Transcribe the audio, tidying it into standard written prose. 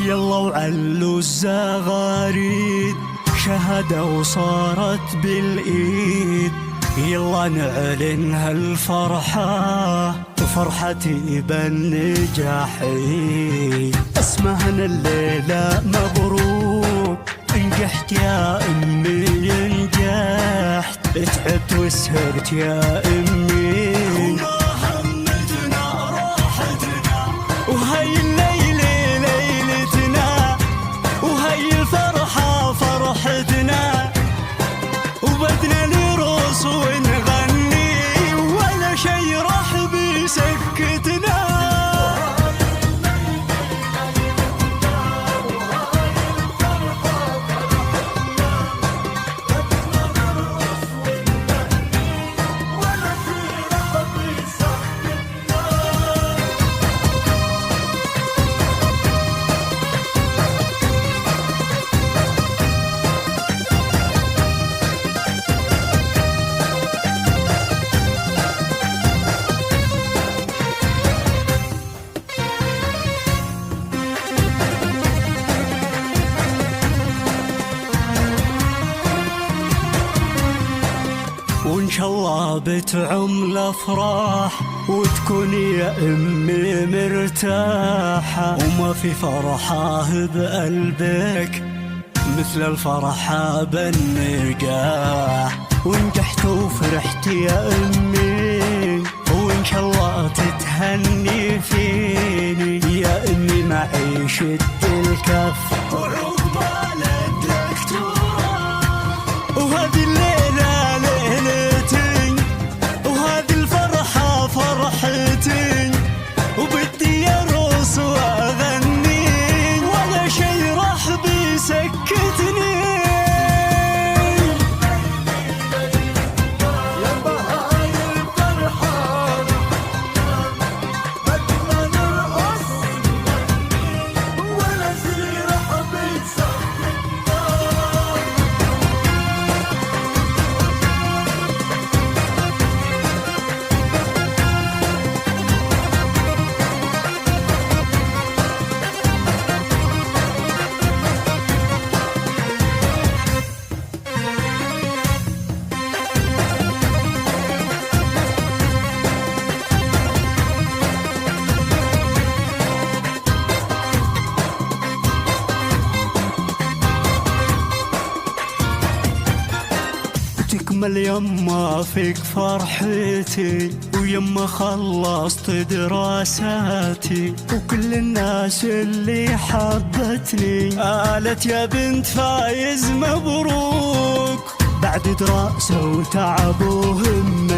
يلا وعلوا الزغاريد شهادة وصارت بالإيد. يلا نعلن هالفرحة فرحتي بالنجاحين. اسمهنا الليلة مبروك انجحت يا أمي نجحت. تعبت وسهرت يا أمي وما همتنا راحتنا. وهاي الليلة ليلتنا وهاي الفرحة فرحتنا. وبدنا نرقص ونغني ولا شي راح بيسكتنا. وإن شاء الله بتعم الأفراح وتكون يا أمي مرتاحة. وما في فرحة بقلبك مثل الفرحة بالنجاح. ونجحت وفرحت يا أمي وإن شاء الله تتهني فيني يا أمي. معي شد الكف وعقبال الدكتوراه. وهذه الليلة فرحتي وبدي أرقص وأغني ولا شي راح بيسكتني. يابا هاي الفرحة بدنا نرقص ولا شي راح بيسكتني. تكمل يما فيك فرحتي ويما خلصت دراساتي. وكل الناس اللي حبتني قالت يا بنت فايز مبروك. بعد دراسة وتعب وهمة